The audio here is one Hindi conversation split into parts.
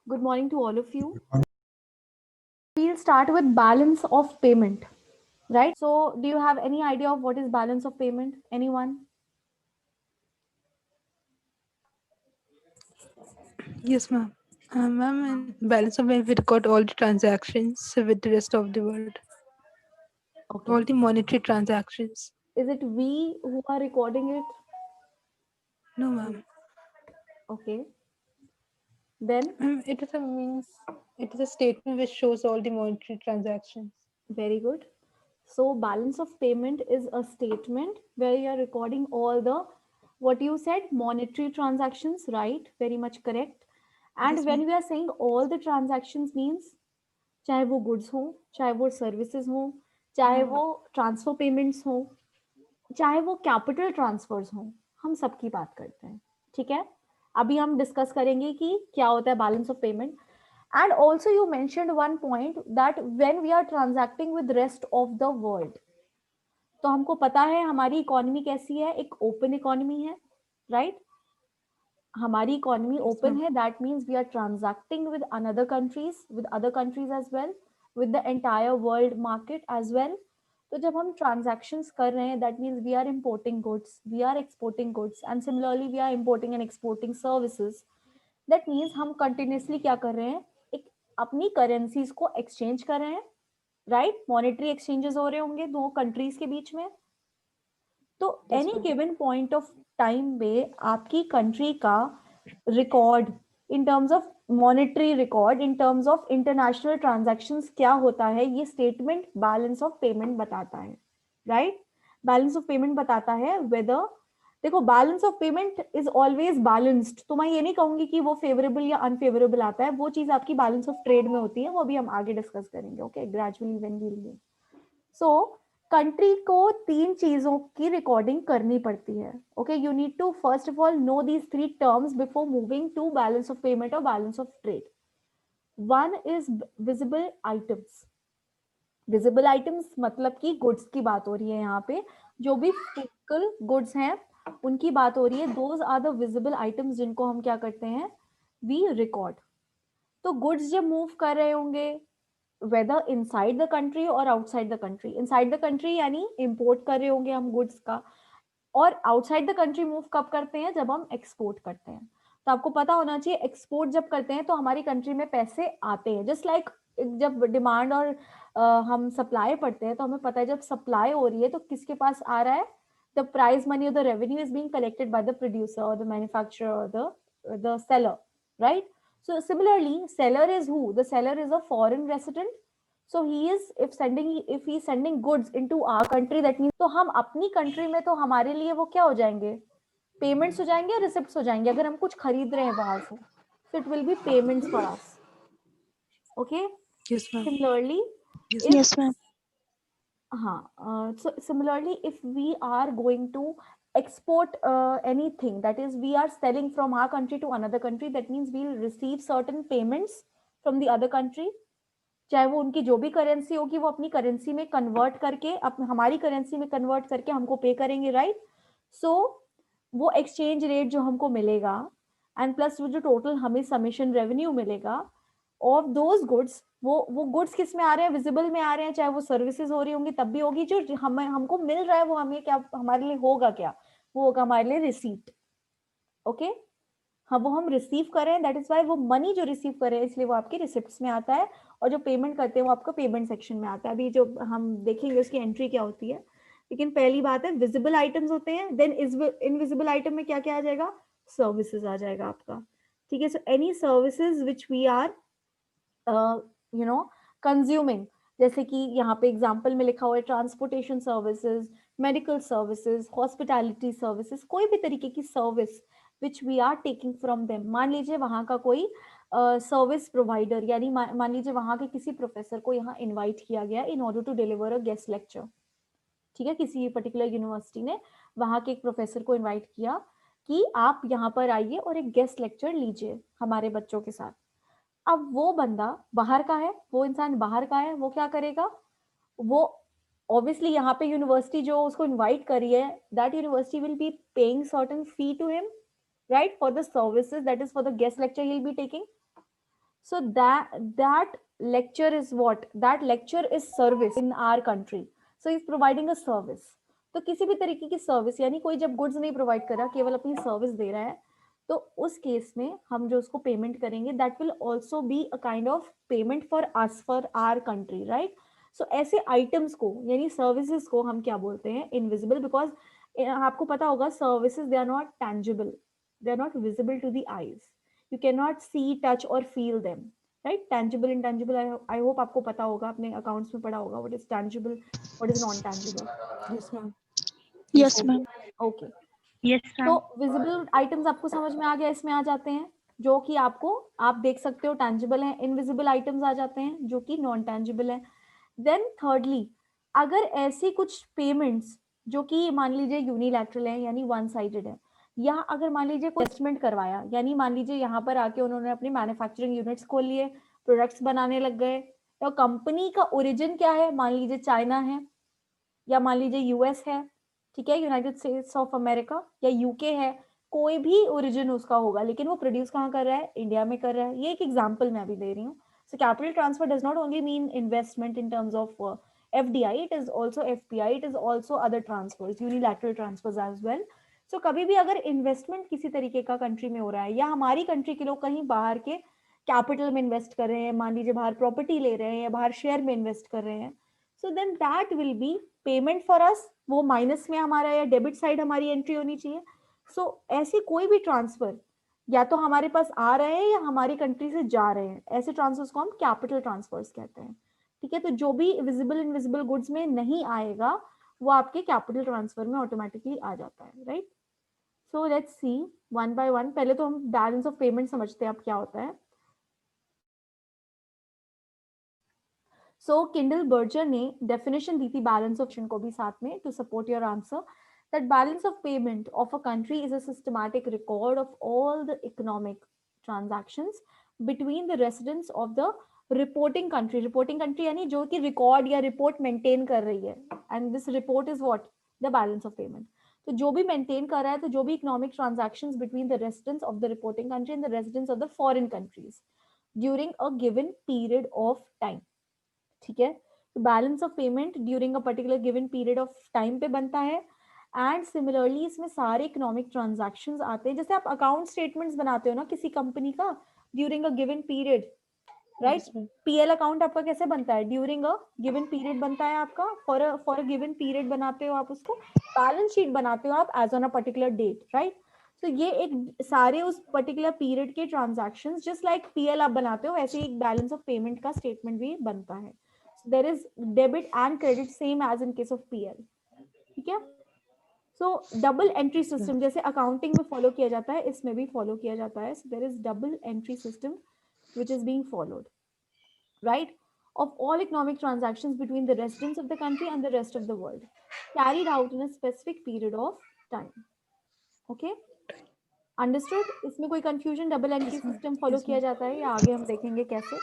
Good morning to all of you. We'll start with balance of payment, right? So, do you have any idea of what is balance of payment? Anyone? Yes, ma'am. Ma'am, in balance of when we record all the transactions with the rest of the world, Okay. all the monetary transactions. Is it we who are recording it? No, ma'am. Okay. Then, It is a means. It is a statement which shows all the monetary transactions. very good. So, balance of payment is a statement where you are recording all the what you said monetary transactions, right? Very much correct. And Yes, when ma'am. we are saying all the transactions means चाहे वो गुड्स हो, चाहे वो सर्विसेज हो, चाहे वो ट्रांसफर पेमेंट्स हो, चाहे वो कैपिटल ट्रांसफर्स हो, हम सबकी बात करते हैं। ठीक है, अभी हम डिस्कस करेंगे कि क्या होता है balance of payment. And also you mentioned one point that when we are transacting with rest of the world, तो हमको पता है हमारी इकोनॉमी कैसी है, एक ओपन इकोनॉमी है, राइट? हमारी इकोनॉमी Yes, ओपन ma'am. है, that means we are transacting with another countries, with other countries as well, with the entire world market as well. तो जब हम ट्रांजैक्शंस कर रहे हैं, that means we are importing goods, we are exporting goods, and similarly we are importing and exporting services. That means हम कंटिन्यूसली क्या कर रहे हैं, एक अपनी करेंसीज को एक्सचेंज कर रहे हैं, राइट? मॉनेटरी एक्सचेंजेस हो रहे होंगे दो कंट्रीज के बीच में। तो Yes, any ma'am. Given point of time में आपकी कंट्री का record in terms of monetary record, in terms of international transactions क्या होता है, ये स्टेटमेंट बैलेंस ऑफ पेमेंट बताता है, राइट? बैलेंस ऑफ पेमेंट बताता है वेदर, देखो balance of payment is always balanced, तो मैं ये नहीं कहूंगी कि वो फेवरेबल या अनफेवरेबल आता है, वो चीज आपकी बैलेंस ऑफ ट्रेड में होती है, वो अभी हम आगे डिस्कस करेंगे, okay, gradually when we move. So country को तीन चीजों की रिकॉर्डिंग करनी पड़ती है, okay? You need to first of all know these three terms before moving to balance of payment और balance of trade. One is visible items. Visible items मतलब कि गुड्स की बात हो रही है यहाँ पे, जो भी फिजिकल गुड्स हैं उनकी बात हो रही है। Those are the visible items जिनको हम क्या करते हैं, वी रिकॉर्ड। तो गुड्स जब मूव कर रहे होंगे, वेदर इनसाइड द कंट्री और outside the country, inside the country यानी इंपोर्ट कर रहे होंगे हम गुड्स का, और आउटसाइड द कंट्री मूव कब करते हैं, जब हम एक्सपोर्ट करते हैं। तो आपको पता होना चाहिए एक्सपोर्ट जब करते हैं तो हमारी कंट्री में पैसे आते हैं, जस्ट लाइक जब डिमांड और हम सप्लाई पढ़ते हैं तो हमें पता है जब सप्लाई हो रही है तो किसके पास आ रहा है, द प्राइज मनी और the revenue is being collected by the producer और द मैन्युफैक्चरर और the seller, right? So similarly, seller is who? The seller is a foreign resident. So he is if he is sending goods into our country, that means तो हम अपनी कंट्री में तो हमारे लिए वो क्या हो जाएंगे, पेमेंट्स हो जाएंगे या रिसिप्ट्स हो जाएंगे, अगर हम कुछ खरीद रहे हैं बाहर से, so it will be payments for us, okay? Yes, ma'am. Similarly, Yes, if ma'am. Yes, ma'am. so similarly if we are going to export anything, that is we are selling from our country to another country, that means we'll receive certain payments from the other country, चाहे वो उनकी जो भी करेंसी होगी वो अपनी करेंसी में कन्वर्ट करके हमारी करेंसी में कन्वर्ट करके हमको पे करेंगे, राइट? सो वो एक्सचेंज रेट जो हमको मिलेगा एंड प्लस वो जो टोटल हमें समिशन रेवेन्यू मिलेगा ऑफ दोज गुड्स, वो गुड्स किस में आ रहे हैं, विजिबल में आ रहे हैं, चाहे वो सर्विसेज हो रही होंगी तब भी होगी, जो हमें हमको मिल रहा है वो हमें क्या, हमारे लिए होगा क्या, वो होगा हमारे लिए रिसीट, ओके? हाँ, वो हम रिसीव कर रहे हैं, दैट इज वाई वो मनी जो रिसीव कर रहे हैं इसलिए वो आपके रिसिप्ट्स में आता है, और जो पेमेंट करते हैं वो आपका पेमेंट सेक्शन में आता है। अभी जो हम देखेंगे उसकी एंट्री क्या होती है, लेकिन पहली बात है विजिबल आइटम्स होते हैं, देन इनविजिबल आइटम में क्या क्या आ जाएगा, सर्विसेज आ जाएगा आपका, ठीक है? So any services which we are you know consuming, जैसे कि यहाँ पे एग्जाम्पल में लिखा हुआ है transportation services, medical services, hospitality services, कोई भी तरीके की service which we are taking from them. मान लीजिए वहाँ का कोई सर्विस प्रोवाइडर, यानी मान लीजिए वहाँ के किसी प्रोफेसर को यहाँ इन्वाइट किया गया in order to deliver a guest lecture, ठीक है? किसी पर्टिकुलर यूनिवर्सिटी ने वहाँ के एक प्रोफेसर को इन्वाइट किया कि आप यहाँ पर आइए और एक गेस्ट लेक्चर लीजिए हमारे बच्चों के साथ। अब वो बंदा बाहर का है, वो इंसान बाहर का है, वो क्या करेगा, वो ऑब्वियसली यहाँ पे यूनिवर्सिटी जो उसको इनवाइट करी है, that university will be paying certain fee to him, right, for the services, that is for the guest lecture he will be taking. So that lecture is what? That lecture is service in our country. So he's providing a service. तो किसी भी तरीके की सर्विस, यानी कोई जब गुड्स नहीं प्रोवाइड कर रहा, केवल अपनी सर्विस दे रहा है, तो उस केस में हम जो उसको पेमेंट करेंगे, that will also be a kind of payment for us, for our country, right? So ऐसे आइटम्स को यानी सर्विसेज को हम क्या बोलते हैं? इनविजिबल, बिकॉज आपको पता होगा services they are not tangible, they are not visible to the eyes, you cannot see, touch or feel them, right? Tangible, intangible, I hope आपको पता होगा, अपने accounts में पढ़ा होगा what is tangible, what is non tangible. Yes, ma'am. Yes, Okay, ma'am. okay. Yes, तो ma'am. विजिबल आइटम्स आपको समझ में आ गया, इसमें आ जाते हैं जो कि आपको, आप देख सकते हो टैंजिबल है। इनविजिबल आइटम्स आ जाते हैं जो कि नॉन टैंजिबल है। देन थर्डली, अगर ऐसी कुछ पेमेंट्स जो कि मान लीजिए यूनिलैटरल है यानी वन साइडेड है, या अगर मान लीजिए कोई इन्वेस्टमेंट करवाया, यानी मान लीजिए यहाँ पर आके उन्होंने अपनी मैन्युफैक्चरिंग यूनिट्स खोल लिए, प्रोडक्ट्स बनाने लग गए, तो कंपनी का ओरिजिन क्या है? मान लीजिए चाइना है, या मान लीजिए यूएस है, ठीक है, यूनाइटेड स्टेट्स ऑफ अमेरिका, या यूके है, कोई भी ओरिजिन उसका होगा, लेकिन वो प्रोड्यूस कहाँ कर रहा है? इंडिया में कर रहा है। ये एक एग्जांपल मैं अभी दे रही हूँ। So capital transfer does not only mean investment in terms of FDI, it is also FPI, it is also other transfers, unilateral transfers as well. So कभी भी अगर इन्वेस्टमेंट किसी तरीके का कंट्री में हो रहा है, या हमारी कंट्री के लोग कहीं बाहर के कैपिटल में इन्वेस्ट कर रहे हैं, मान लीजिए बाहर प्रॉपर्टी ले रहे हैं या बाहर शेयर में इन्वेस्ट कर रहे हैं, so then that will be payment for us. वो माइनस में हमारा या डेबिट साइड हमारी एंट्री होनी चाहिए। सो ऐसी कोई भी ट्रांसफर या तो हमारे पास आ रहे हैं या हमारी कंट्री से जा रहे हैं, ऐसे ट्रांसफर्स को हम कैपिटल ट्रांसफर्स कहते हैं, ठीक है? तो जो भी विजिबल इनविजिबल गुड्स में नहीं आएगा वो आपके कैपिटल ट्रांसफर में ऑटोमेटिकली आ जाता है, right? So let's see one by one. पहले तो हम बैलेंस ऑफ पेमेंट समझते हैं अब क्या होता है। सो किंडल बर्जर ने डेफिनेशन दी थी बैलेंस ऑफ को भी साथ में, to support your answer, that balance of payment of a country is a systematic record of all the economic transactions between the residents of the reporting country. Reporting country यानी जो कि रिकॉर्ड या रिपोर्ट मेंटेन कर रही है, and this report is what? The balance of payment. तो जो भी मेंटेन कर रहा है, तो जो भी economic transactions between the residents of the reporting country and the residents of the foreign countries during a given period of time, ठीक है? तो balance of payment during a particular given period of time पे बनता है। एंड सिमिलरली इसमें सारे इकोनॉमिक ट्रांजैक्शंस आते हैं, जैसे आप अकाउंट स्टेटमेंट्स बनाते हो ना किसी कंपनी का during a given period, right? Yes, ma'am. PL account आपका कैसे बनता है? ड्यूरिंग अ गिवन पीरियड बनता है आपका, फॉर अ गिवन पीरियड बनाते हो आप उसको, बैलेंस शीट बनाते हो आप as on a particular date, right? तो ये एक सारे उस पर्टिकुलर पीरियड के ट्रांजैक्शंस, जस्ट लाइक पीएल आप बनाते हो, ऐसे एक बैलेंस ऑफ पेमेंट का स्टेटमेंट भी बनता है। There is debit and credit same as in case of PL, ठीक है? सो डबल एंट्री सिस्टम जैसे अकाउंटिंग में फॉलो किया जाता है, इसमें भी फॉलो किया जाता है। So there is double entry system which is being followed, right? Of all economic transactions between the residents of the country and the rest of the world, carried out in a specific period of time. Okay? Understood? इसमें कोई confusion? Double entry system follow किया जाता है, या आगे हम देखेंगे कैसे।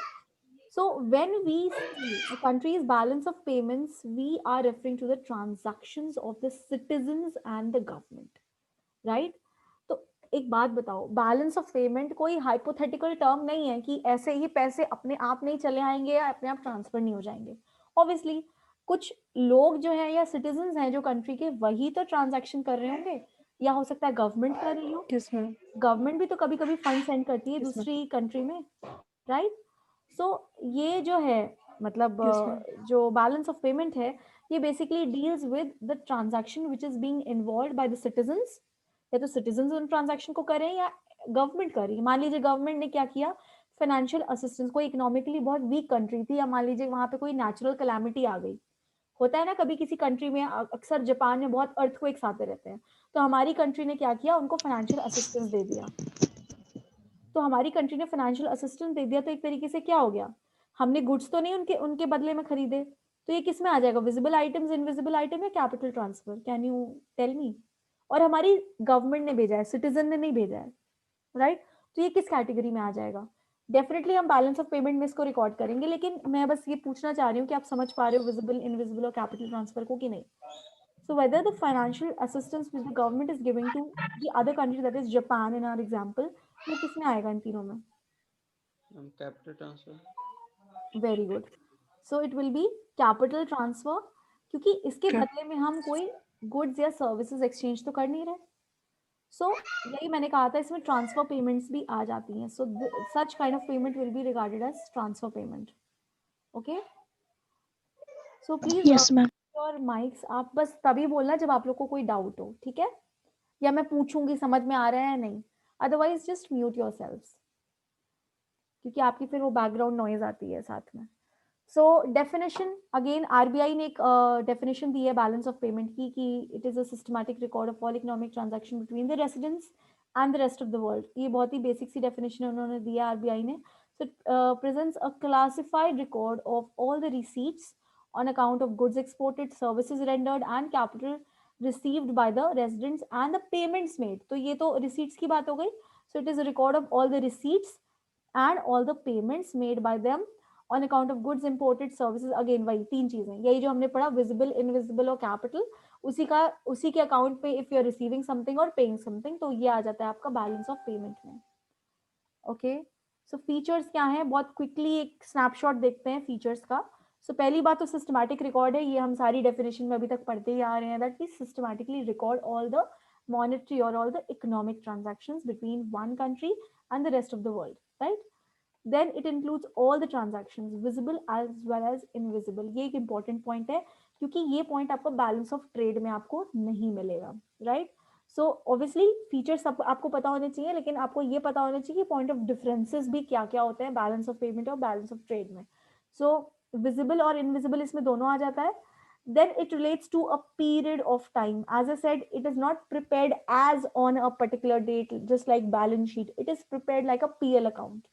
So when we see a country's balance of payments, we are referring to the transactions of the citizens and the government, right? तो एक बात बताओ, बैलेंस ऑफ पेमेंट कोई हाइपोथेटिकल टर्म नहीं है कि ऐसे ही पैसे अपने आप नहीं चले आएंगे या अपने आप ट्रांसफर नहीं हो जाएंगे। ऑब्वियसली कुछ लोग जो है या सिटीजन हैं जो कंट्री के, वही तो ट्रांजैक्शन कर रहे होंगे, या हो सकता है गवर्नमेंट कर रही हो। Yes, ma'am. गवर्नमेंट भी तो कभी कभी फंड सेंड करती है Yes, ma'am. दूसरी कंट्री में, राइट? सो ये जो है मतलब Yes, ma'am. जो बैलेंस ऑफ पेमेंट है, ये basically deals with the transaction which is being involved by the citizens, या तो सिटीजंस उन ट्रांजैक्शन को कर रहे हैं या गवर्नमेंट कर रही है। मान लीजिए गवर्नमेंट ने क्या किया, फाइनेंशियल असिस्टेंस, कोई इकोनॉमिकली बहुत वीक कंट्री थी, या मान लीजिए वहां पे कोई नेचुरल कैलामिटी आ गई, होता है ना कभी किसी कंट्री में, अक्सर जापान में बहुत अर्थक्वेक्स आते रहते हैं, तो हमारी कंट्री ने क्या किया, उनको फाइनेंशियल असिस्टेंस दे दिया। तो हमारी कंट्री ने फाइनेंशियल असिस्टेंस दे दिया, तो एक तरीके से क्या हो गया, हमने गुड्स तो नहीं उनके उनके बदले में खरीदे, तो ये किस में आ जाएगा, विजिबल आइटम्स, इनविजिबल आइटम या capital transfer? Can you tell me? और हमारी गवर्नमेंट ने भेजा है, सिटीजन ने नहीं भेजा है, राइट? तो ये किस कैटेगरी में आ जाएगा? डेफिनेटली हम बैलेंस ऑफ पेमेंट में इसको रिकॉर्ड करेंगे, लेकिन मैं बस ये पूछना चाह रही हूँ कि आप समझ पा रहे हो विजिबल, इनविजिबल और कैपिटल ट्रांसफर को कि नहीं। So whether the financial assistance which the government is giving to the other country, that is Japan in our example, वो किस में आएगा इन तीनों में? Ma'am capital transfer. Very good. So it will be capital transfer, क्योंकि इसके Okay. बदले में हम कोई गुड्स या सर्विसेज एक्सचेंज तो कर नहीं रहे. सो यही मैंने कहा था, इसमें ट्रांसफर पेमेंट्स भी आ जाती हैं. So such kind of payment will be regarded as transfer payment. Okay. So please Yes, ma'am. और माइक्स आप बस तभी बोलना जब आप लोग को कोई डाउट हो, ठीक है, या मैं पूछूंगी समझ में आ रहा है या नहीं. अदरवाइज जस्ट म्यूट योरसेल्व्स, क्योंकि आपकी फिर वो बैकग्राउंड नॉइज आती है साथ में. सो डेफिनेशन अगेन, आरबीआई ने एक डेफिनेशन दी है बैलेंस ऑफ पेमेंट की, कि it is a systematic record of all economic transaction between the residents and the rest of the world. ये बहुत ही बेसिक सी डेफिनेशन उन्होंने दी है आरबीआई ने. So presents a classified record of all the receipts on account of goods exported, services rendered and capital received by the residents and the payments made. तो ये तो receipts की बात हो गई. So it is a record of all the receipts and all the payments made by them on account of goods imported, services. Again वही तीन चीजें, यही जो हमने पढ़ा, visible, invisible और capital, उसी के अकाउंट पे if you are receiving something or paying something, तो ये आ जाता है आपका बैलेंस ऑफ पेमेंट में. ओके. सो फीचर्स क्या है, बहुत क्विकली एक स्नैपशॉट देखते हैं फीचर्स का. सो पहली बात तो सिस्टमैटिक रिकॉर्ड है, ये हम सारी डेफिनेशन में अभी तक पढ़ते ही आ रहे हैं, that we systematically record all the monetary or all the economic transactions between one country and the rest of the world, right? Then it includes all the transactions, visible as well as invisible. ये एक important point है, क्योंकि ये point आपको balance of trade में आपको नहीं मिलेगा, right? सो ऑब्वियसली फीचर्स आपको पता होने चाहिए, लेकिन आपको ये पता होना चाहिए कि पॉइंट ऑफ डिफरेंसेस भी क्या क्या होते हैं बैलेंस ऑफ पेमेंट और बैलेंस ऑफ ट्रेड में. सो विजिबल और इनविजिबल इसमें दोनों आ जाता है. Then it relates to a period of time. As I said, it is not prepared as on a particular date, just like balance sheet. It is prepared like a PL account,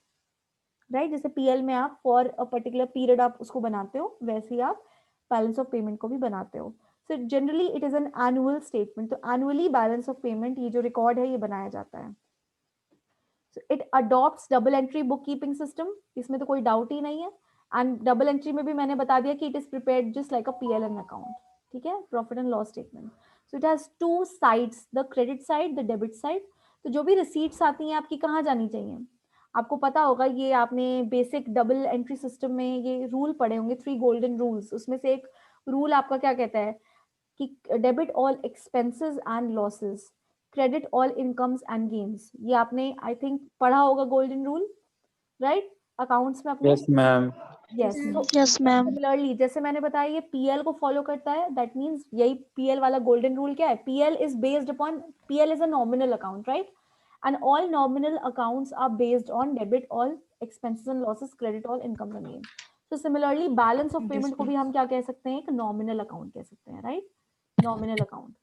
right? जैसे PL में आप for a particular period आप उसको बनाते हो, वैसे ही आप बैलेंस ऑफ पेमेंट को भी बनाते हो. So generally it is an annual statement. तो annually balance of payment ये जो रिकॉर्ड है ये बनाया जाता है. So it adopts double entry bookkeeping system. इसमें तो कोई डाउट ही नहीं है. एंड डबल एंट्री में भी मैंने बता दिया कि it is prepared just like a PLN account, ठीक है, profit and loss statement. So it has two sides, the credit side, the debit side. तो जो भी रिसीट्स आती हैं आपकी कहाँ जानी चाहिए, आपको पता होगा, ये आपने बेसिक डबल एंट्री सिस्टम में ये रूल पढ़े होंगे, 3 गोल्डन रूल्स. उसमें से एक रूल आपका क्या कहता है कि debit all expenses and losses, credit all incomes and gains. ये आपने आई थिंक पढ़ा होगा गोल्डन रूल, राइट, अकाउंट्स में अपने. Yes ma'am. यस. तो Yes, ma'am. सिमिलरली जैसे मैंने बताया ये PL को फॉलो करता है, दैट मींस यही PL वाला गोल्डन रूल क्या है, PL is based upon, PL is a nominal account, right, and all nominal accounts are based on debit all expenses and losses, credit all income and gains. तो सिमिलरली बैलेंस ऑफ पेमेंट को भी हम क्या कह सकते हैं, एक नॉमिनल अकाउंट कह सकते हैं, right, nominal account.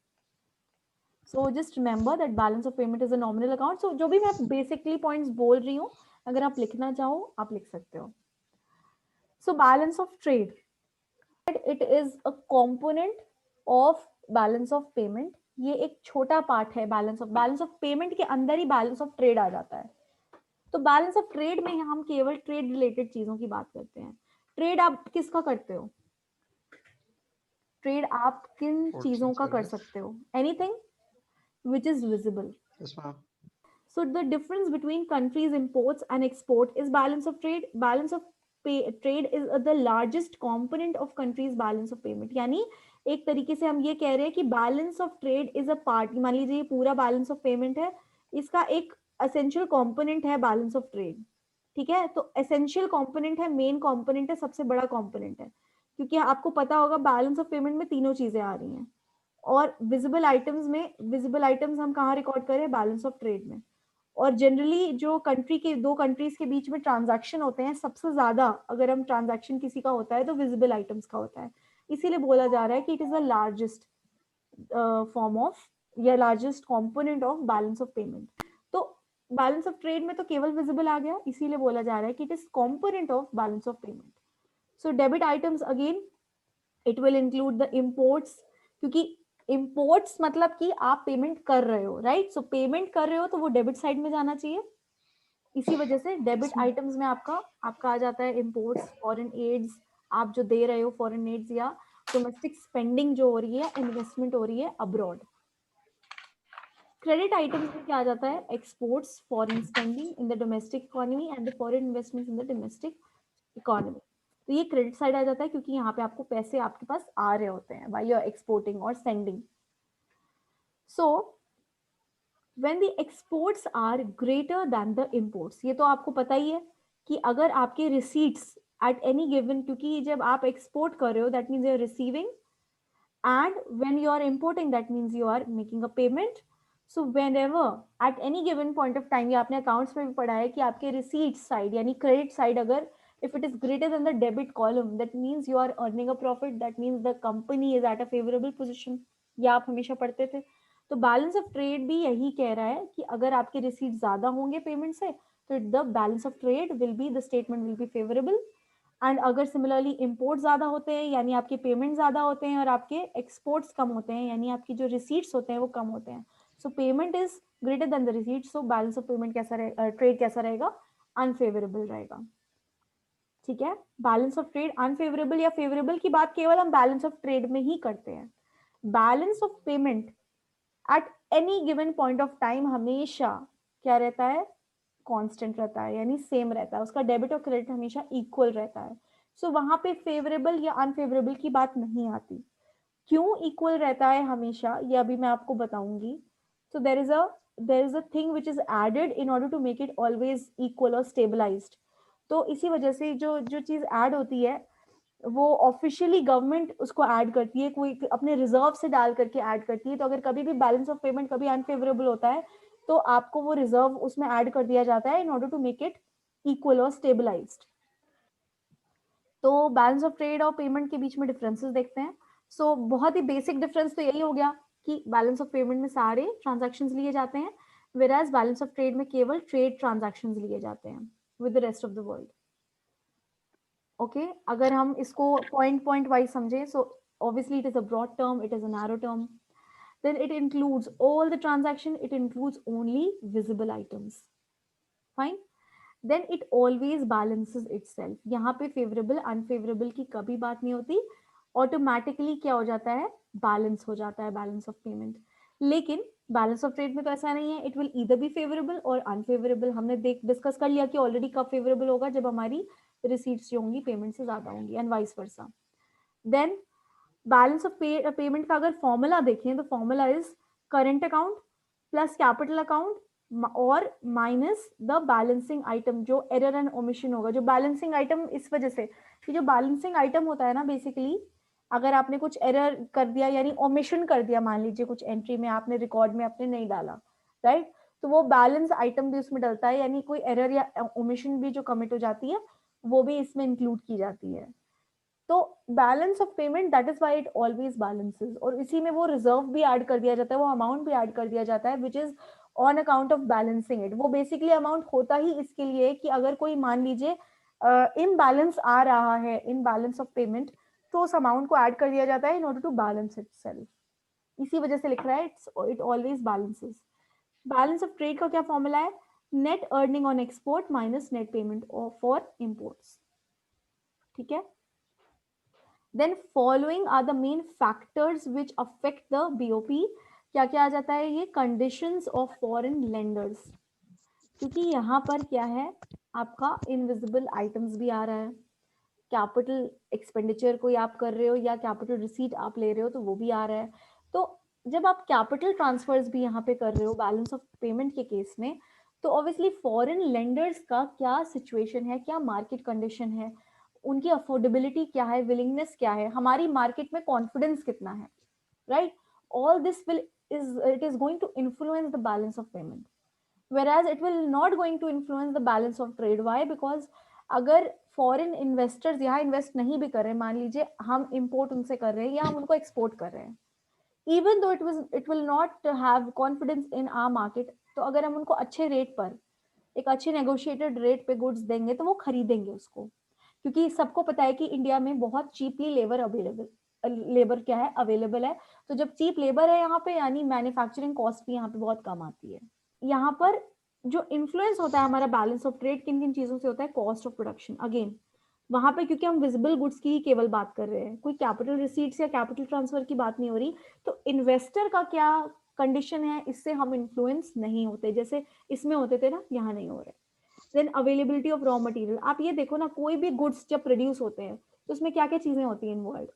So just remember that balance of payment is a nominal account. So जो भी मैं बेसिकली पॉइंट्स बोल रही हूँ, अगर आप लिखना चाहो आप लिख सकते हो. So balance of trade, it is a component of balance of payment. ये एक छोटा पार्ट है बैलेंस ऑफ पेमेंट के अंदर ही बैलेंस ऑफ ट्रेड आ जाता है. तो बैलेंस ऑफ ट्रेड में हम केवल ट्रेड रिलेटेड चीजों की बात करते हैं. ट्रेड आप किसका करते हो, ट्रेड आप किन चीजों का कर सकते हो, anything which is visible. Yes ma'am. So the difference between countries imports and export is balance of trade. Balance of trade is the largest component of countries balance of payment. यानी एक तरीके से हम ये कह रहे हैं कि balance of trade is a part. मान लीजिए ये पूरा balance of payment है, इसका एक essential component है balance of trade, ठीक है. तो essential component है, main component है, सबसे बड़ा component है, क्योंकि आपको पता होगा balance of payment में तीनों चीजें आ रही हैं. और विजिबल आइटम्स में, विजिबल आइटम्स हम कहाँ रिकॉर्ड करें, बैलेंस ऑफ ट्रेड में. और जनरली जो कंट्री के, दो कंट्रीज के बीच में ट्रांजैक्शन होते हैं, सबसे ज्यादा अगर हम ट्रांजैक्शन किसी का होता है तो विजिबल आइटम्स का होता है. इसीलिए बोला जा रहा है कि it is the largest form of या largest component of balance of payment. तो बैलेंस ऑफ ट्रेड में तो केवल विजिबल आ गया, इसीलिए बोला जा रहा है कि it is component of balance of payment. So debit items again it will include the imports, क्योंकि इम्पोर्ट्स मतलब कि आप पेमेंट कर रहे हो, राइट. सो पेमेंट कर रहे हो तो वो डेबिट साइड में जाना चाहिए. इसी वजह से डेबिट आइटम्स में आपका आ जाता है इम्पोर्ट्स, फॉरेन एड्स आप जो दे रहे हो, फॉरेन एड्स या डोमेस्टिक स्पेंडिंग जो हो रही है, इन्वेस्टमेंट हो रही है अब्रॉड. क्रेडिट आइटम्स में क्या आ जाता है? Exports, foreign spending in the domestic economy and the foreign investments in the domestic economy. तो ये क्रेडिट साइड आ जाता है क्योंकि यहाँ पे आपको पैसे आपके पास आ रहे होते हैं व्हाइल यू आर एक्सपोर्टिंग और sending. So when the exports are greater than the imports, ये तो आपको पता ही है कि अगर आपके रिसीट्स एट एनी गिवन, क्योंकि जब आप एक्सपोर्ट कर रहे हो that means you are receiving, and when you are importing that means you are making a payment. So whenever at any given point of time, ये आपने accounts में भी पढ़ा है कि आपके receipt side यानी credit side अगर if it is greater than the debit column that means you are earning a profit, that means the company is at a favorable position, ये आप हमेशा पढ़ते थे। तो बैलेंस ऑफ ट्रेड भी यही कह रहा है कि अगर आपके रिसीट ज्यादा होंगे पेमेंट से तो the balance of trade will be, the statement will be favourable. And अगर सिमिलरली इंपोर्ट ज्यादा होते हैं यानी आपके पेमेंट ज्यादा होते हैं और आपके एक्सपोर्ट्स कम होते हैं यानी आपकी जो रिसीट्स होते हैं वो कम होते हैं, सो payment is greater than the receipt, so balance of payment कैसा रहेगा, ट्रेड कैसा रहेगा? अनफेवरेबल रहेगा। ठीक है, बैलेंस ऑफ ट्रेड अनफेवरेबल या फेवरेबल की बात केवल हम बैलेंस ऑफ ट्रेड में ही करते हैं। Balance of payment at any given point of time हमेशा क्या रहता है? कांस्टेंट रहता है यानी सेम रहता है, उसका डेबिट और क्रेडिट हमेशा इक्वल रहता है। सो वहां पे फेवरेबल या अनफेवरेबल की बात नहीं आती। क्यों इक्वल रहता है हमेशा, ये अभी मैं आपको बताऊंगी। So there is a thing which is added in order to make it always equal और स्टेबलाइज्ड। तो इसी वजह से जो जो चीज ऐड होती है वो ऑफिशियली गवर्नमेंट उसको ऐड करती है, कोई अपने रिजर्व से डाल करके ऐड करती है। तो अगर कभी भी बैलेंस ऑफ पेमेंट कभी अनफेवरेबल होता है तो आपको वो रिजर्व उसमें ऐड कर दिया जाता है in order to make it equal और स्टेबलाइज्ड। तो बैलेंस ऑफ ट्रेड और पेमेंट के बीच में डिफरेंसेस देखते हैं। सो बहुत ही बेसिक डिफरेंस तो यही हो गया कि बैलेंस ऑफ पेमेंट में सारे ट्रांजैक्शंस लिए जाते हैं, whereas बैलेंस ऑफ ट्रेड में केवल ट्रेड ट्रांजैक्शंस लिए जाते हैं with the rest of the world. Okay, अगर हम इसको पॉइंट पॉइंट वाइज समझें, सो obviously it is a broad term, it is a narrow term, then it includes all the transaction, it includes only visible items, fine, then it always balances itself। यहाँ पे फेवरेबल अनफेवरेबल की कभी बात नहीं होती, ऑटोमेटिकली क्या हो जाता है? बैलेंस हो जाता है बैलेंस ऑफ पेमेंट। लेकिन बैलेंस ऑफ ट्रेड में तो ऐसा नहीं है, it will either be favourable और अनफेवरेबल। हमने डिस्कस कर लिया कि ऑलरेडी कब फेवरेबल होगा, जब हमारी रिसीट्स जो होंगी पेमेंट से ज्यादा होंगी and vice versa. Then balance of payment का अगर फॉर्मूला देखें तो formula is current account plus capital account और माइनस द बैलेंसिंग आइटम, जो एरर एंड ओमिशन होगा। जो बैलेंसिंग आइटम इस वजह से कि जो बैलेंसिंग आइटम होता है ना, बेसिकली अगर आपने कुछ एरर कर दिया यानी ओमिशन कर दिया, मान लीजिए कुछ एंट्री में आपने रिकॉर्ड में आपने नहीं डाला, राइट, तो वो बैलेंस आइटम भी उसमें डलता है, यानी कोई एरर या ओमिशन भी जो कमिट हो जाती है वो भी इसमें इंक्लूड की जाती है। तो balance of payment that is why it always balances, और इसी में वो रिजर्व भी ऐड कर दिया जाता है, वो अमाउंट भी ऐड कर दिया जाता है which is on account of balancing it. वो बेसिकली अमाउंट होता ही इसके लिए कि अगर कोई मान लीजिए इनबैलेंस आ रहा है इन बैलेंस ऑफ पेमेंट, तो उस अमाउंट को ऐड कर दिया जाता है in order to balance itself. इसी वजह से लिख रहा है it always balances. Balance of trade का क्या फॉर्मूला है? Net earning on export minus net payment for imports. ठीक है, then following are the main factors which affect the BOP। क्या क्या आ जाता है? ये conditions of foreign lenders, क्योंकि यहाँ पर क्या है, आपका इनविजिबल आइटम्स भी आ रहा है, कैपिटल एक्सपेंडिचर कोई आप कर रहे हो या कैपिटल रिसीट आप ले रहे हो तो वो भी आ रहा है। तो जब आप कैपिटल ट्रांसफर्स भी यहाँ पे कर रहे हो बैलेंस ऑफ पेमेंट के केस में, तो ऑब्वियसली फॉरेन लेंडर्स का क्या सिचुएशन है, क्या मार्केट कंडीशन है, उनकी अफोर्डेबिलिटी क्या है, विलिंगनेस क्या है, हमारी मार्केट में कॉन्फिडेंस कितना है, right, all this will it is going to influence the balance of payment, whereas it will not going to influence the balance of trade। why? because अगर फॉरेन इन्वेस्टर्स यहाँ इन्वेस्ट नहीं भी कर रहे, मान लीजिए हम इंपोर्ट उनसे कर रहे हैं या हम उनको एक्सपोर्ट कर रहे हैं, even though it will not have confidence in our market, तो अगर हम उनको अच्छे रेट पर एक अच्छे नेगोशिएटेड रेट पे गुड्स देंगे तो वो खरीदेंगे उसको, क्योंकि सबको पता है कि इंडिया में बहुत चीपली लेबर क्या है, अवेलेबल है। तो जब चीप लेबर है यहाँ पे यानी मैन्युफैक्चरिंग कॉस्ट भी यहाँ पे बहुत कम आती है। यहाँ पर जो इन्फ्लुएंस होता है हमारा बैलेंस ऑफ ट्रेड किन किन चीजों से होता है? कॉस्ट ऑफ प्रोडक्शन, अगेन वहां पे क्योंकि हम विजिबल गुड्स की ही केवल बात कर रहे हैं, कोई कैपिटल रिसीट्स या कैपिटल ट्रांसफर की बात नहीं हो रही, तो इन्वेस्टर का क्या कंडीशन है, इससे हम इन्फ्लुएंस नहीं होते, जैसे इसमें होते थे ना, यहाँ नहीं हो रहे। Then availability of raw material, आप ये देखो ना, कोई भी गुड्स जब प्रोड्यूस होते हैं तो उसमें क्या क्या चीजें होती हैं involve,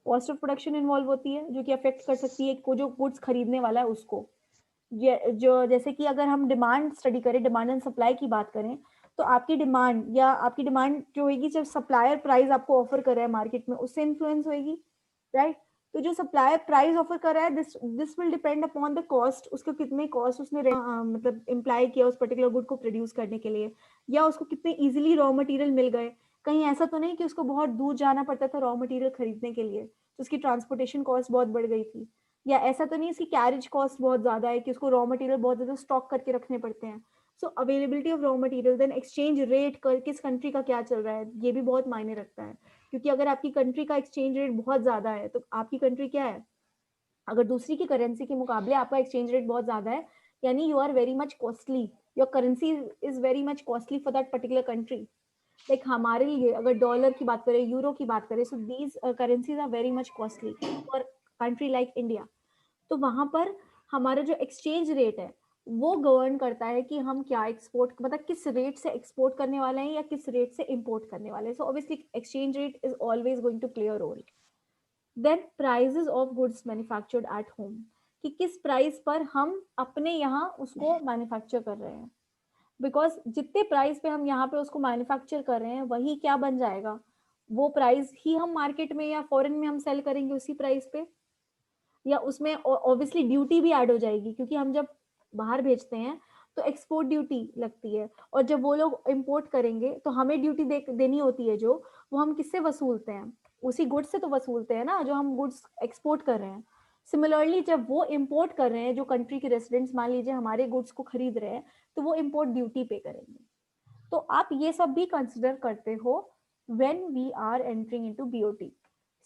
cost of production involve होती है जो कि अफेक्ट कर सकती है को जो गुड्स खरीदने वाला है उसको। जो जैसे कि अगर हम डिमांड स्टडी करें, डिमांड एंड सप्लाई की बात करें, तो आपकी डिमांड या आपकी डिमांड जो होगी, जब सप्लायर प्राइस आपको ऑफर कर रहा है मार्केट में, उससे इन्फ्लुएंस होगी, राइट। तो जो सप्लायर प्राइस ऑफर कर रहा है, this will depend upon the cost, उसको कितने कॉस्ट उसने मतलब इम्प्लाई किया उस पर्टिकुलर गुड को प्रोड्यूस करने के लिए, या उसको कितने इजीली रॉ मटेरियल मिल गए। कहीं ऐसा तो नहीं कि उसको बहुत दूर जाना पड़ता था रॉ मटेरियल खरीदने के लिए, तो उसकी ट्रांसपोर्टेशन कॉस्ट बहुत बढ़ गई थी, या ऐसा तो नहीं इसकी कैरेज कॉस्ट बहुत ज्यादा है कि उसको रॉ मटेरियल बहुत ज्यादा स्टॉक करके रखने पड़ते हैं। So availability of raw material, then exchange rate, किस कंट्री का क्या चल रहा है, ये भी बहुत मायने रखता है। क्योंकि अगर आपकी कंट्री का एक्सचेंज रेट बहुत ज्यादा है, तो आपकी कंट्री क्या है, अगर दूसरी की करेंसी के मुकाबले आपका एक्सचेंज रेट बहुत ज्यादा है, यानी you are very much costly, your currency is very much costly for that particular country. Like हमारे लिए अगर डॉलर की बात करें, यूरो की बात करें, so these currencies are very much costly for country like India. तो वहां पर हमारा जो एक्सचेंज रेट है वो गवर्न करता है कि हम क्या एक्सपोर्ट, मतलब किस रेट से एक्सपोर्ट करने वाले हैं या किस रेट से इंपोर्ट करने वाले हैं। So obviously exchange rate is always going to play a role. Then prices of goods manufactured at home, कि किस प्राइस पर हम अपने यहाँ उसको मैन्युफैक्चर कर रहे हैं, बिकॉज जितने प्राइस पे हम यहाँ पे उसको मैन्युफैक्चर कर रहे हैं वही क्या बन जाएगा, वो प्राइस ही हम मार्केट में या फॉरेन में हम सेल करेंगे उसी प्राइस पे, या उसमें ऑब्वियसली ड्यूटी भी ऐड हो जाएगी, क्योंकि हम जब बाहर भेजते हैं तो एक्सपोर्ट ड्यूटी लगती है, और जब वो लोग इंपोर्ट करेंगे तो हमें ड्यूटी देनी होती है, जो वो हम किससे वसूलते हैं, उसी गुड्स से तो वसूलते हैं ना, जो हम गुड्स एक्सपोर्ट कर रहे हैं। सिमिलरली जब वो इंपोर्ट कर रहे हैं, जो कंट्री के रेसिडेंट्स मान लीजिए हमारे गुड्स को खरीद रहे हैं, तो वो इंपोर्ट ड्यूटी पे करेंगे। तो आप ये सब भी कंसिडर करते हो when we are entering into BOT.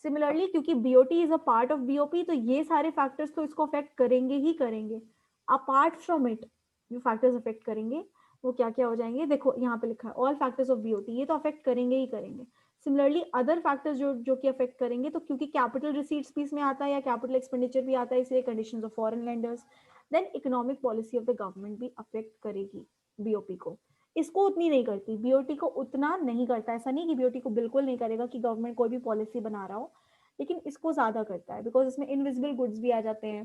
Similarly क्योंकि BOT is a part of BOP, तो ये सारे फैक्टर्स तो इसको अफेक्ट करेंगे ही करेंगे। अपार्ट फ्रॉम इट जो फैक्टर्स अफेक्ट करेंगे वो क्या क्या हो जाएंगे, देखो यहाँ पे लिखा है ऑल फैक्टर्स ऑफ बीओटी, ये तो अफेक्ट करेंगे ही करेंगे। सिमिलरली अदर फैक्टर्स जो कि अफेक्ट करेंगे, तो क्योंकि कैपिटल रिसीट्स भी इसमें आता है या कैपिटल एक्सपेंडिचर भी आता है, इसलिए conditions of foreign lenders, then economic policy of the government भी अफेक्ट करेगी बीओपी को। इसको उतनी नहीं करती, बीओटी को उतना नहीं करता, ऐसा नहीं कि बीओटी को बिल्कुल नहीं करेगा कि गवर्नमेंट कोई भी पॉलिसी बना रहा हो, लेकिन इसको ज्यादा करता है बिकॉज इसमें इनविजिबल गुड्स भी आ जाते हैं।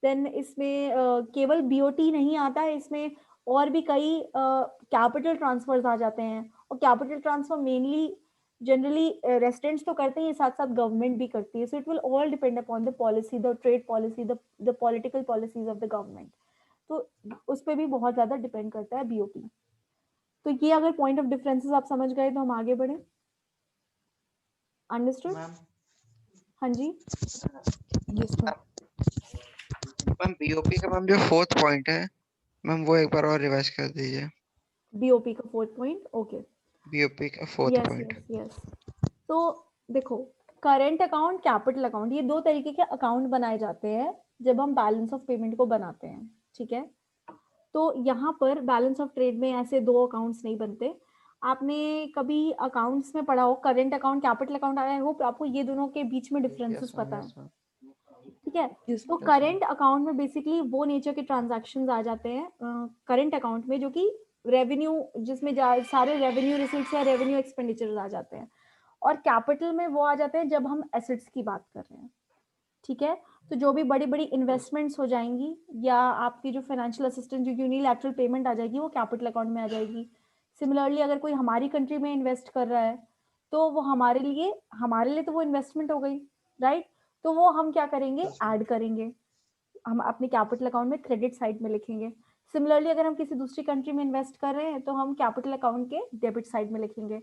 देन इसमें केवल बीओटी नहीं आता है, इसमें और भी कई कैपिटल ट्रांसफर्स आ जाते हैं, और capital transfer mainly generally residents तो करते हैं, साथ साथ गवर्नमेंट भी करती है। So it will all depend upon the policy, the trade policy, the political policies of the government. तो उस पर भी बहुत ज्यादा डिपेंड करता है बीओपी। तो ये अगर पॉइंट ऑफ डिफरेंसेस आप समझ गए तो हम आगे बढ़े। अंडरस्टूड? मैम हाँ जी। Yes, ma'am. मैम बीओपी का मैम जो फोर्थ पॉइंट है मैम वो एक बार और रिवाइज कर दीजिए। बीओपी का फोर्थ पॉइंट, ओके। बीओपी का fourth yes point. Yes yes. तो देखो, करेंट अकाउंट, कैपिटल अकाउंट, ये दो तरीके के अकाउंट बनाए जाते हैं जब हम बैलेंस ऑफ पेमेंट को बनाते हैं, ठीक है। तो यहाँ पर बैलेंस ऑफ ट्रेड में ऐसे दो अकाउंट्स नहीं बनते। आपने कभी अकाउंट्स में पढ़ा हो current account, capital account, I hope आपको ये दोनों के बीच में डिफरेंसेस पता है, ठीक है। Yes, तो ma'am. करेंट अकाउंट में बेसिकली वो नेचर के ट्रांजैक्शंस आ जाते हैं करेंट अकाउंट में, जो कि रेवेन्यू, जिसमें सारे रेवेन्यू रिसीट्स या रेवेन्यू एक्सपेंडिचर आ जाते हैं। और कैपिटल में वो आ जाते हैं जब हम एसेट्स की बात कर रहे हैं, ठीक है। तो जो भी बड़ी बड़ी इन्वेस्टमेंट्स हो जाएंगी या आपकी जो फाइनेंशियल असिस्टेंस, जो यूनिलैटरल पेमेंट आ जाएगी, वो कैपिटल अकाउंट में आ जाएगी। सिमिलरली अगर कोई हमारी कंट्री में इन्वेस्ट कर रहा है, तो वो हमारे लिए तो वो इन्वेस्टमेंट हो गई, राइट। तो वो हम क्या करेंगे, ऐड करेंगे, हम अपने कैपिटल अकाउंट में क्रेडिट साइड में लिखेंगे। सिमिलरली अगर हम किसी दूसरी कंट्री में इन्वेस्ट कर रहे हैं, तो हम कैपिटल अकाउंट के डेबिट साइड में लिखेंगे।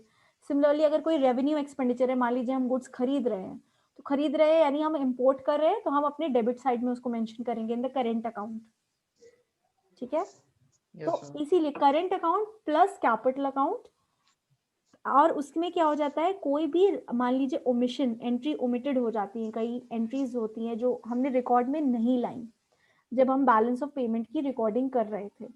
सिमिलरली अगर कोई रेवेन्यू एक्सपेंडिचर है, मान लीजिए हम गुड्स खरीद रहे हैं, तो खरीद रहे हैं यानी हम इंपोर्ट कर रहे हैं, तो हम अपने डेबिट साइड में उसको मेंशन करेंगे इन द करेंट अकाउंट, ठीक है। तो इसीलिए current account plus capital account, और उसमें क्या हो जाता है, कोई भी मान लीजिए ओमिशन एंट्री ओमिटेड हो जाती है, कई एंट्रीज होती हैं जो हमने रिकॉर्ड में नहीं लाई जब हम बैलेंस ऑफ पेमेंट की रिकॉर्डिंग कर रहे थे।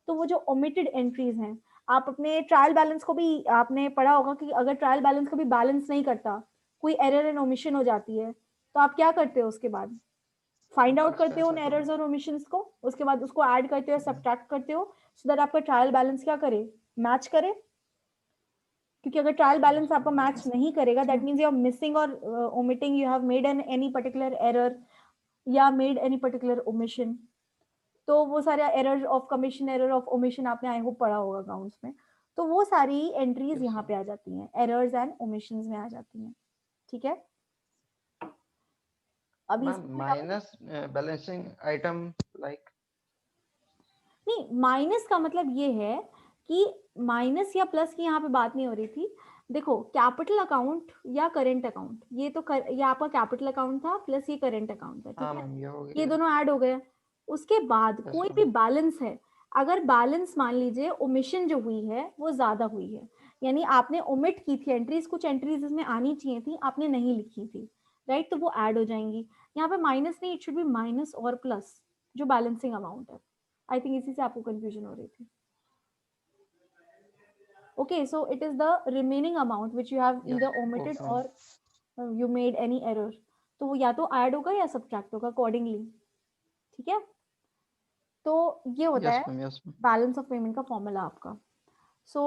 तो वो जो ओमिटेड एंट्रीज हैं, आप अपने ट्रायल बैलेंस को भी आपने पढ़ा होगा कि अगर ट्रायल बैलेंस कभी बैलेंस नहीं करता, कोई एरर एंड ओमिशन हो जाती है, तो आप क्या करते हो उसके बाद, फाइंड आउट करते हो उन एरर्स और ओमिशंस को, उसके बाद उसको ऐड करते हो, सब्ट्रैक्ट करते हो, सो दैट आपका ट्रायल बैलेंस क्या करे, मैच करे। क्योंकि अगर ट्रायल बैलेंस आपका मैच नहीं करेगा, that means you are missing और omitting, you have made an any particular error या मेड एनी पर्टिकुलर ओमिशन। तो वो सारे error of commission, error of omission आपने आई होप पढ़ा होगा अकाउंट्स में, तो वो सारी एंट्रीज यहाँ पे आ जाती हैं, एरर्स एंड ओमिशंस में आ जाती हैं। ठीक है, अभी माइनस बैलेंसिंग आइटम लाइक, नहीं, माइनस का मतलब ये है कि माइनस या प्लस की यहाँ पे बात नहीं हो रही थी। देखो, कैपिटल अकाउंट या करेंट अकाउंट, ये तो ये आपका कैपिटल अकाउंट था प्लस ये करेंट अकाउंट है, हाँ ठीक है, मैम ये हो ये गया। दोनों ऐड हो गए। उसके बाद Yes, कोई ma'am. भी बैलेंस है, अगर बैलेंस मान लीजिए ओमिशन जो हुई है वो ज्यादा हुई है, यानी आपने ओमिट की थी एंट्रीज, कुछ एंट्रीज इसमें आनी चाहिए थी, आपने नहीं लिखी थी, राइट, तो वो ऐड हो जाएंगी। यहाँ पे माइनस नहीं, इट शुड बी माइनस और प्लस, जो बैलेंसिंग अमाउंट है। आई थिंक इसी से आपको कंफ्यूजन हो रही थी। Okay, so it is the remaining amount which you have Yes, either omitted okay, ma'am. or you made any error, तो वो या तो ऐड होगा या सब्ट्रैक्ट होगा अकॉर्डिंगली। ठीक है, तो ये होता Yes, है ma'am. Yes, ma'am. Balance of payment का फॉर्मूला आपका। सो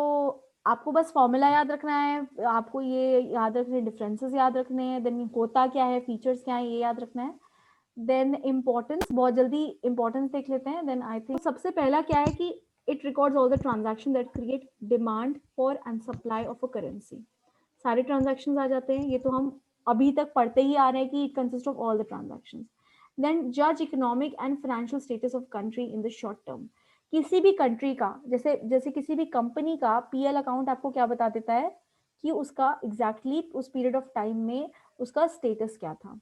आपको बस फॉर्मूला याद रखना है, आपको ये याद रखने, डिफरेंसेस याद रखने हैं, देन होता क्या है, फीचर्स क्या है, ये याद रखना है। देन इम्पोर्टेंस, बहुत जल्दी इम्पोर्टेंस देख लेते हैं। देन आई थिंक सबसे पहला क्या है कि it records all the transaction that create demand for and supply of a currency. सारे ट्रांजैक्शंस आ जाते हैं, ये तो हम अभी तक पढ़ते ही आ रहे हैं कि it consist of all the transactions. Then जज economic and financial status of country in the short term. किसी भी कंट्री का, जैसे जैसे किसी भी कंपनी का पीएल अकाउंट आपको क्या बता देता है कि उसका एग्जैक्टली उस पीरियड ऑफ टाइम में उसका स्टेटस क्या था,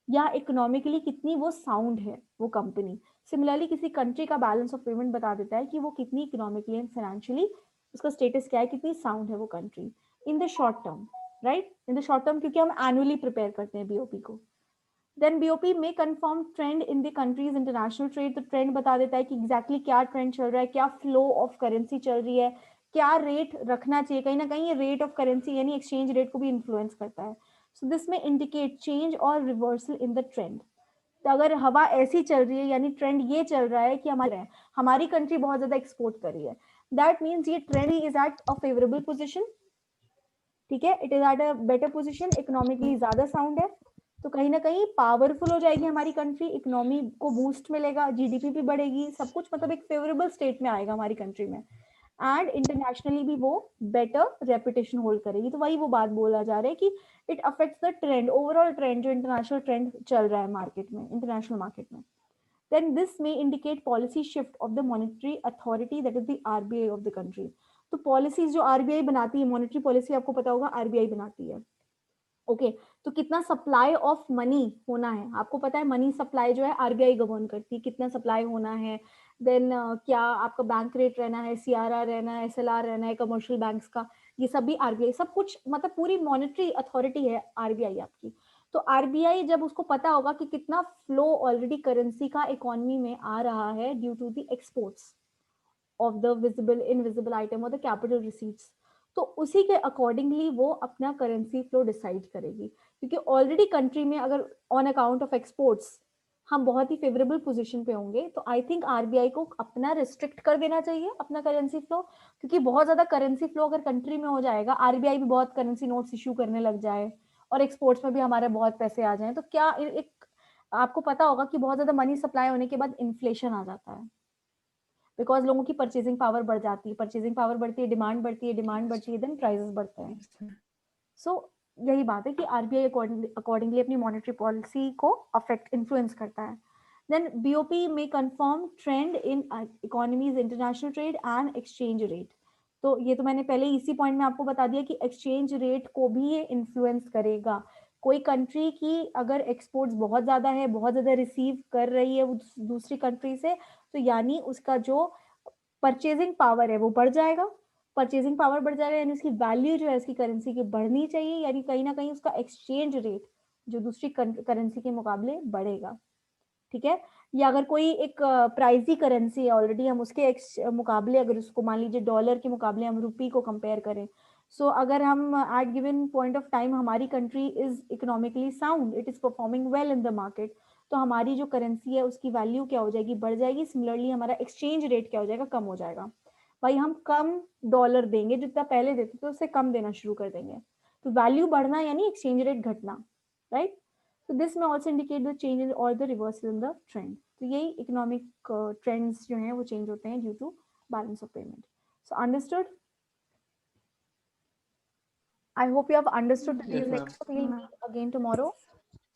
या इकोनॉमिकली कितनी वो साउंड है वो कंपनी। सिमिलरली किसी कंट्री का बैलेंस ऑफ पेमेंट बता देता है कि वो कितनी इकोनॉमिकली एंड फाइनेंशियली उसका स्टेटस क्या है, कितनी साउंड है वो country in the short term, right, in the short term, क्योंकि हम एनुअली प्रिपेयर करते हैं बीओपी को। देन बीओपी में confirm trend in the countries international trade, तो ट्रेंड बता देता है कि एग्जैक्टली क्या ट्रेंड चल रहा है, क्या फ्लो ऑफ करेंसी चल रही है, क्या रेट रखना चाहिए। कहीं ना कहीं ये रेट ऑफ करेंसी यानी एक्सचेंज रेट को भी इन्फ्लुएंस करता है। सो दिस में इंडिकेट चेंज और रिवर्सल इन द ट्रेंड। तो अगर हवा ऐसी चल रही है, यानी ट्रेंड ये चल रहा है कि हमारी कंट्री बहुत ज्यादा एक्सपोर्ट कर रही है, दैट मीन्स ये trend is at a favourable position. ठीक है, it is at a better position, economically ज्यादा साउंड है, तो कहीं ना कहीं पावरफुल हो जाएगी हमारी कंट्री, इकोनॉमी को बूस्ट मिलेगा, जीडीपी भी बढ़ेगी, सब कुछ मतलब एक फेवरेबल स्टेट में आएगा हमारी कंट्री में। एंड इंटरनेशनली भी वो बेटर रेपुटेशन होल्ड करेगी। तो वही वो बात बोला जा रहा है कि it affects the trend, overall trend, जो इंटरनेशनल ट्रेंड चल रहा है मार्केट में, इंटरनेशनल मार्केट में। then this may indicate policy shift of the monetary authority, that is the RBI of the country। तो पॉलिसीज जो आरबीआई बनाती है, मॉनेटरी पॉलिसी आपको पता होगा आरबीआई बनाती है। ओके, तो कितना सप्लाई ऑफ मनी होना है, आपको पता है मनी सप्लाई जो है आरबीआई गवर्न करती है, कितना सप्लाई होना है। देन क्या आपका बैंक रेट रहना है, सीआरआर रहना है, एसएलआर रहना है कमर्शियल बैंक्स का, ये सब भी आरबीआई, सब कुछ मतलब पूरी मॉनेटरी अथॉरिटी है आरबीआई आपकी। तो आरबीआई जब उसको पता होगा कि कितना फ्लो ऑलरेडी करेंसी का इकोनॉमी में आ रहा है due to the exports of the visible invisible item और द कैपिटल रिसीट्स, तो उसी के अकॉर्डिंगली वो अपना करेंसी फ्लो डिसाइड करेगी। क्योंकि ऑलरेडी कंट्री में अगर ऑन अकाउंट ऑफ एक्सपोर्ट्स हम बहुत ही फेवरेबल पोजीशन पे होंगे, तो आई थिंक आरबीआई को अपना रिस्ट्रिक्ट कर देना चाहिए अपना करेंसी फ्लो। क्योंकि बहुत ज्यादा करेंसी फ्लो अगर कंट्री में हो जाएगा, आरबीआई भी बहुत करेंसी नोट्स इश्यू करने लग जाए और एक्सपोर्ट्स में भी हमारे बहुत पैसे आ जाएं, तो क्या एक आपको पता होगा कि बहुत ज्यादा मनी सप्लाई होने के बाद इन्फ्लेशन आ जाता है, बिकॉज लोगों की परचेजिंग पावर बढ़ जाती है, परचेजिंग पावर बढ़ती है, डिमांड बढ़ती है, डिमांड बढ़ती है, देन प्राइसेस बढ़ते हैं। सो यही बात है कि आरबीआई अकॉर्डिंगली अपनी मॉनेटरी पॉलिसी को अफेक्ट इन्फ्लुएंस करता है। देन बीओपी में confirm trend in economies, international trade and exchange rate. तो ये तो मैंने पहले इसी पॉइंट में आपको बता दिया कि एक्सचेंज रेट को भी ये इन्फ्लुएंस करेगा। कोई कंट्री की अगर एक्सपोर्ट्स बहुत ज्यादा है, बहुत ज्यादा रिसीव कर रही है वो दूसरी कंट्री से, तो यानी उसका जो परचेजिंग पावर है वो बढ़ जाएगा। परचेजिंग पावर बढ़ जाएगा यानी उसकी वैल्यू जो है उसकी करेंसी की बढ़नी चाहिए, यानी कहीं ना कहीं उसका एक्सचेंज रेट जो दूसरी करेंसी के मुकाबले बढ़ेगा। ठीक है, या अगर कोई एक प्राइजी करेंसी है ऑलरेडी, हम उसके मुकाबले अगर उसको मान लीजिए डॉलर के मुकाबले हम रुपी को कंपेयर करें, सो अगर हम at given point of time हमारी country is economically sound, it is performing well in the market, तो हमारी जो करेंसी है उसकी वैल्यू क्या हो जाएगी, बढ़ जाएगी। सिमिलरली हमारा एक्सचेंज रेट क्या हो जाएगा, कम हो जाएगा। भाई हम कम डॉलर देंगे, जितना पहले देते थे उससे कम देना शुरू कर देंगे, तो वैल्यू बढ़ना यानी एक्सचेंज रेट घटना, right. So this may also indicate the change in or the reversal in the trend. तो यही इकोनॉमिक ट्रेंड्स जो हैं वो चेंज होते हैं due to balance of payment. So understood? I hope you have understood the Yes, basics. ma'am. We'll meet again tomorrow.